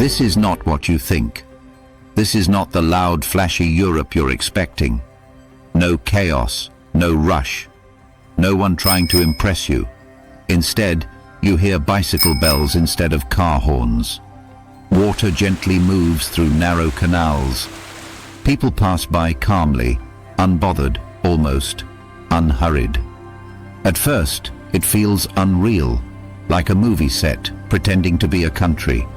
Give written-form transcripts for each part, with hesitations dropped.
This is not what you think. This is not the loud, flashy Europe you're expecting. No chaos, no rush, no one trying to impress you. Instead, you hear bicycle bells instead of car horns. Water gently moves through narrow canals. People pass by calmly, unbothered, almost unhurried. At first, it feels unreal, like a movie set pretending to be a country.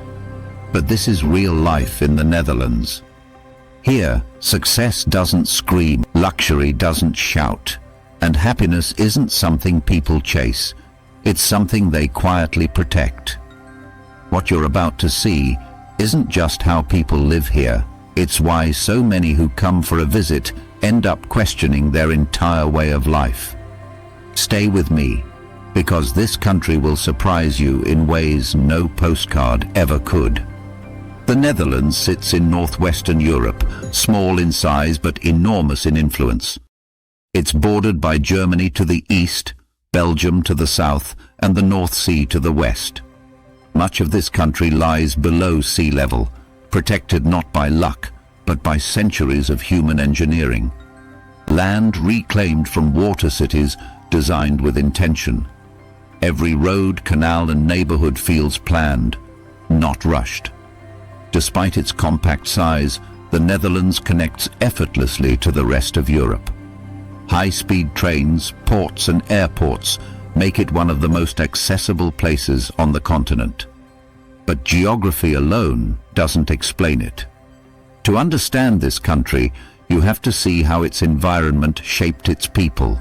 But this is real life in the Netherlands. Here, success doesn't scream, luxury doesn't shout, and happiness isn't something people chase. It's something they quietly protect. What you're about to see isn't just how people live here. It's why so many who come for a visit end up questioning their entire way of life. Stay with me, because this country will surprise you in ways no postcard ever could. The Netherlands sits in northwestern Europe, small in size but enormous in influence. It's bordered by Germany to the east, Belgium to the south, and the North Sea to the west. Much of this country lies below sea level, protected not by luck, but by centuries of human engineering. Land reclaimed from water cities designed with intention. Every road, canal, and neighborhood feels planned, not rushed. Despite its compact size, the Netherlands connects effortlessly to the rest of Europe. High-speed trains, ports, and airports make it one of the most accessible places on the continent. But geography alone doesn't explain it. To understand this country, you have to see how its environment shaped its people: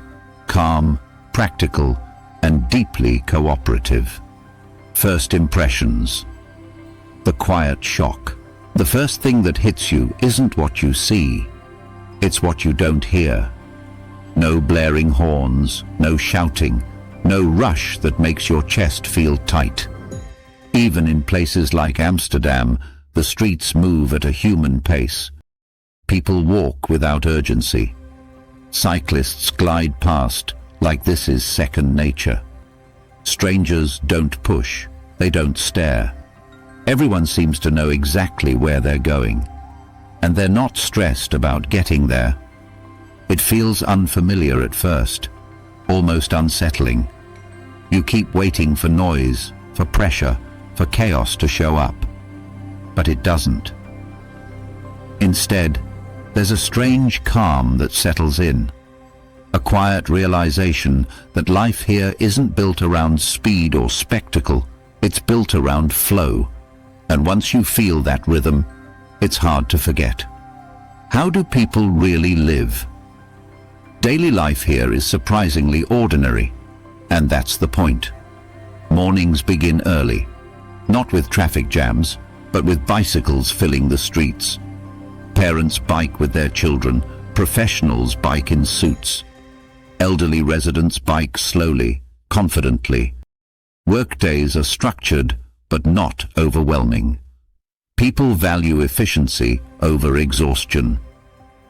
calm, practical, and deeply cooperative. First impressions. The quiet shock. The first thing that hits you isn't what you see, it's what you don't hear. No blaring horns, no shouting, no rush that makes your chest feel tight. Even in places like Amsterdam, the streets move at a human pace. People walk without urgency. Cyclists glide past like this is second nature. Strangers don't push, they don't stare. Everyone seems to know exactly where they're going, and they're not stressed about getting there. It feels unfamiliar at first, almost unsettling. You keep waiting for noise, for pressure, for chaos to show up. But it doesn't. Instead, there's a strange calm that settles in. A quiet realization that life here isn't built around speed or spectacle, it's built around flow. And once you feel that rhythm, it's hard to forget. How do people really live? Daily life here is surprisingly ordinary, and that's the point. Mornings begin early, not with traffic jams, but with bicycles filling the streets. Parents bike with their children, professionals bike in suits. Elderly residents bike slowly, confidently. Workdays are structured, but not overwhelming. People value efficiency over exhaustion.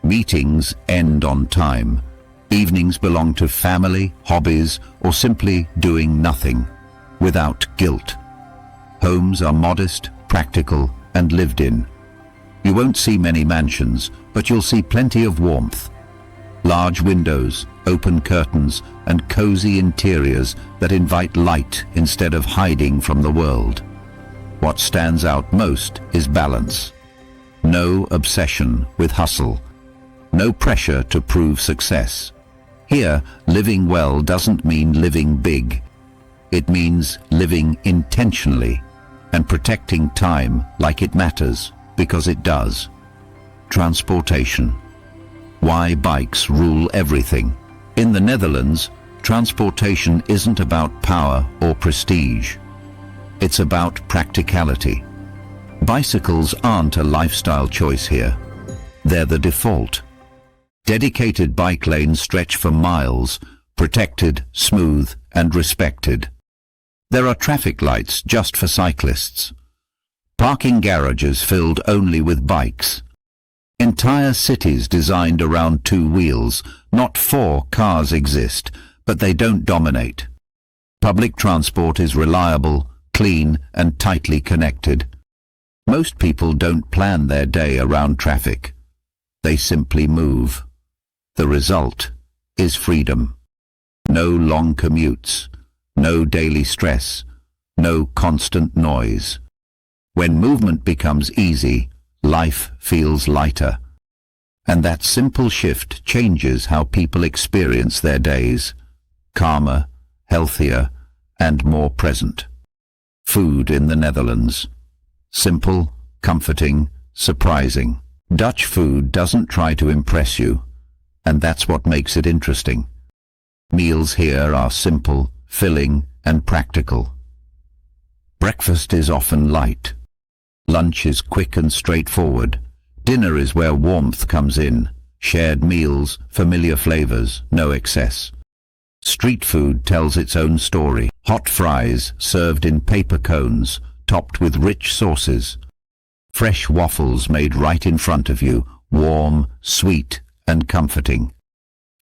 Meetings end on time. Evenings belong to family, hobbies, or simply doing nothing, without guilt. Homes are modest, practical, and lived in. You won't see many mansions, but you'll see plenty of warmth. Large windows, open curtains, and cozy interiors that invite light instead of hiding from the world. What stands out most is balance. No obsession with hustle. No pressure to prove success. Here, living well doesn't mean living big. It means living intentionally and protecting time like it matters, because it does. Transportation. Why bikes rule everything. In the Netherlands, transportation isn't about power or prestige. It's about practicality. Bicycles aren't a lifestyle choice here. They're the default. Dedicated bike lanes stretch for miles, protected, smooth, and respected. There are traffic lights just for cyclists. Parking garages filled only with bikes. Entire cities designed around two wheels. Not four cars exist, but they don't dominate. Public transport is reliable, clean, and tightly connected. Most people don't plan their day around traffic. They simply move. The result is freedom. No long commutes, no daily stress, no constant noise. When movement becomes easy, life feels lighter. And that simple shift changes how people experience their days, calmer, healthier, and more present. Food in the Netherlands. Simple, comforting, surprising. Dutch food doesn't try to impress you, and that's what makes it interesting. Meals here are simple, filling, and practical. Breakfast is often light. Lunch is quick and straightforward. Dinner is where warmth comes in. Shared meals, familiar flavors, no excess. Street food tells its own story. Hot fries served in paper cones, topped with rich sauces. Fresh waffles made right in front of you, warm, sweet, and comforting.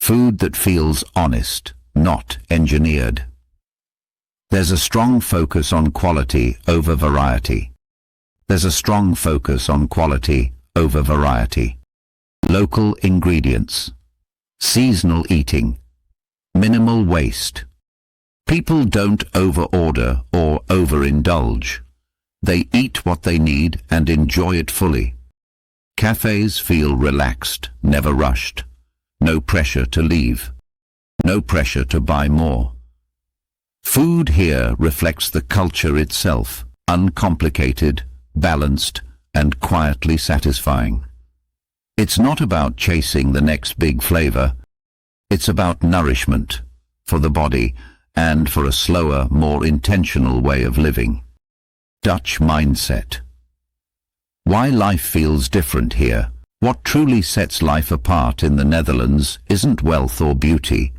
Food that feels honest, not engineered. There's a strong focus on quality over variety. There's a strong focus on quality over variety. Local ingredients. Seasonal eating. Minimal waste. People don't overorder or overindulge. They eat what they need and enjoy it fully. Cafes feel relaxed, never rushed. No pressure to leave. No pressure to buy more. Food here reflects the culture itself, uncomplicated, balanced, and quietly satisfying. It's not about chasing the next big flavor. It's about nourishment for the body and for a slower, more intentional way of living. Dutch mindset. Why life feels different here. What truly sets life apart in the Netherlands isn't wealth or beauty.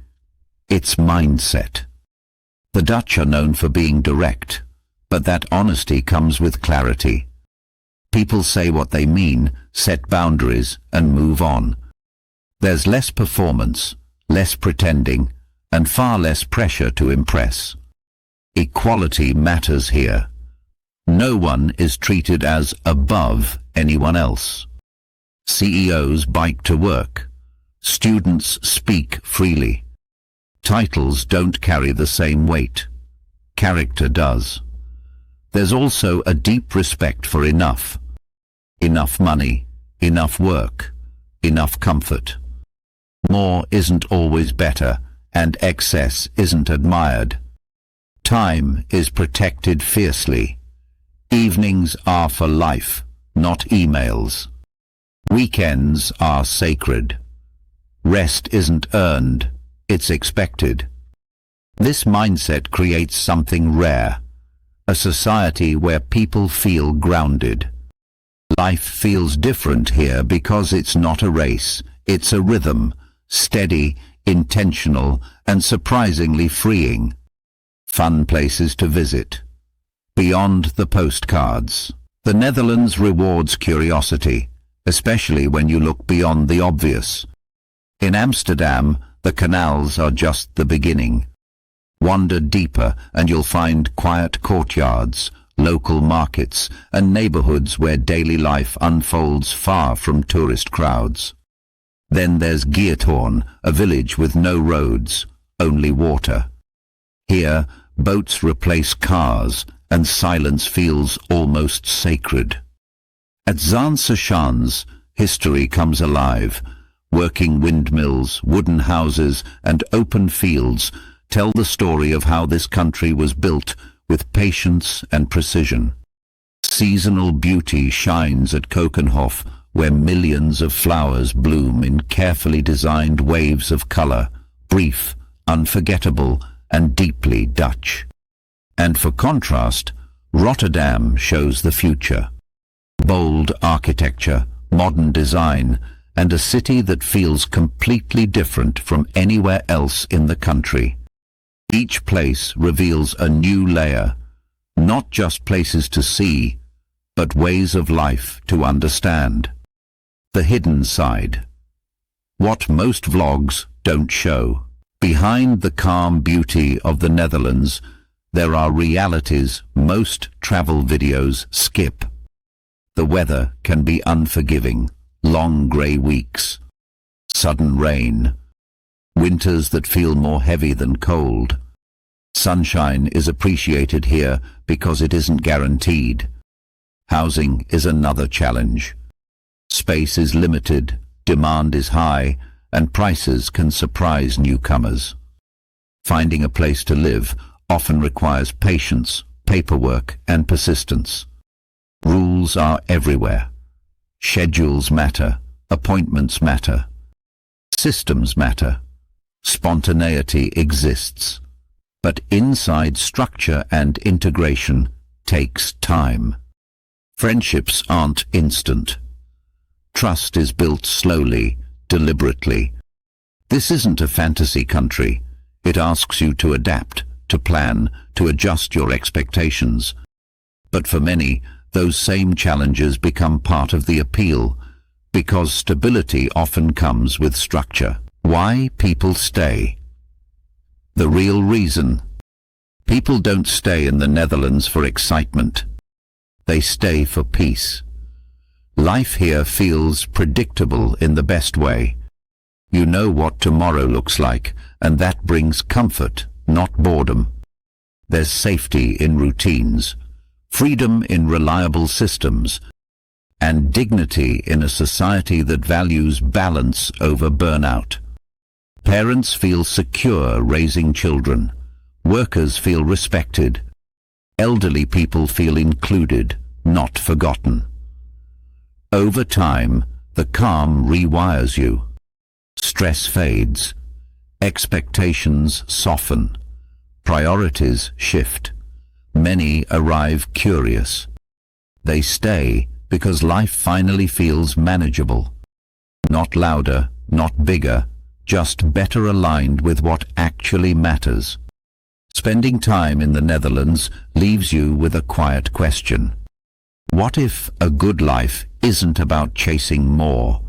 It's mindset. The Dutch are known for being direct, but that honesty comes with clarity. People say what they mean, set boundaries, and move on. There's less performance, less pretending, and far less pressure to impress. Equality matters here. No one is treated as above anyone else. CEOs bike to work. Students speak freely. Titles don't carry the same weight. Character does. There's also a deep respect for enough. Enough money, enough work, enough comfort. More isn't always better, and excess isn't admired. Time is protected fiercely. Evenings are for life, not emails. Weekends are sacred. Rest isn't earned, it's expected. This mindset creates something rare, a society where people feel grounded. Life feels different here because it's not a race, it's a rhythm, steady, intentional, and surprisingly freeing. Fun places to visit. Beyond the postcards. The Netherlands rewards curiosity, especially when you look beyond the obvious. In Amsterdam, the canals are just the beginning. Wander deeper and you'll find quiet courtyards, local markets, and neighborhoods where daily life unfolds far from tourist crowds. Then there's Geertoorn, a village with no roads, only water. Here, boats replace cars, and silence feels almost sacred. At Zaanse, history comes alive. Working windmills, wooden houses, and open fields tell the story of how this country was built with patience and precision. Seasonal beauty shines at Kokenhof, where millions of flowers bloom in carefully designed waves of color, brief, unforgettable, and deeply Dutch. And for contrast, Rotterdam shows the future. Bold architecture, modern design, and a city that feels completely different from anywhere else in the country. Each place reveals a new layer, not just places to see, but ways of life to understand. The hidden side. What most vlogs don't show. Behind the calm beauty of the Netherlands, there are realities most travel videos skip. The weather can be unforgiving. Long grey weeks, sudden rain, winters that feel more heavy than cold. Sunshine is appreciated here because it isn't guaranteed. Housing is another challenge. Space is limited, demand is high, and prices can surprise newcomers. Finding a place to live often requires patience, paperwork, and persistence. Rules are everywhere. Schedules matter, appointments matter, systems matter, spontaneity exists. But inside structure and integration takes time. Friendships aren't instant. Trust is built slowly, deliberately. This isn't a fantasy country. It asks you to adapt, to plan, to adjust your expectations. But for many, those same challenges become part of the appeal, because stability often comes with structure. Why people stay? The real reason. People don't stay in the Netherlands for excitement. They stay for peace. Life here feels predictable in the best way. You know what tomorrow looks like, and that brings comfort, not boredom. There's safety in routines, freedom in reliable systems, and dignity in a society that values balance over burnout. Parents feel secure raising children. Workers feel respected. Elderly people feel included, not forgotten. Over time, the calm rewires you. Stress fades. Expectations soften. Priorities shift. Many arrive curious. They stay because life finally feels manageable. Not louder, not bigger, just better aligned with what actually matters. Spending time in the Netherlands leaves you with a quiet question. What if a good life isn't about chasing more,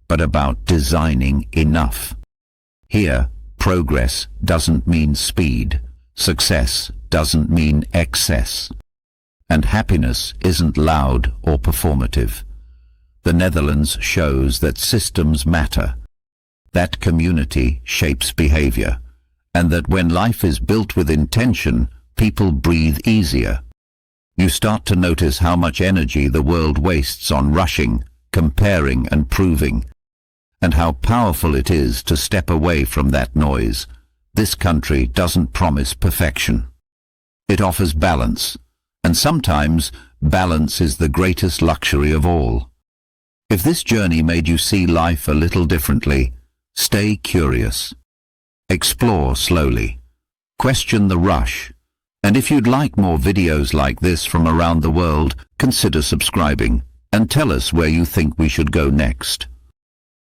but about designing enough? Here, progress doesn't mean speed. Success doesn't mean excess. And happiness isn't loud or performative. The Netherlands shows that systems matter, that community shapes behavior, and that when life is built with intention, people breathe easier. You start to notice how much energy the world wastes on rushing, comparing and proving, and how powerful it is to step away from that noise. This country doesn't promise perfection. It offers balance, and sometimes balance is the greatest luxury of all. If this journey made you see life a little differently, stay curious. Explore slowly. Question the rush. And if you'd like more videos like this from around the world, consider subscribing and tell us where you think we should go next.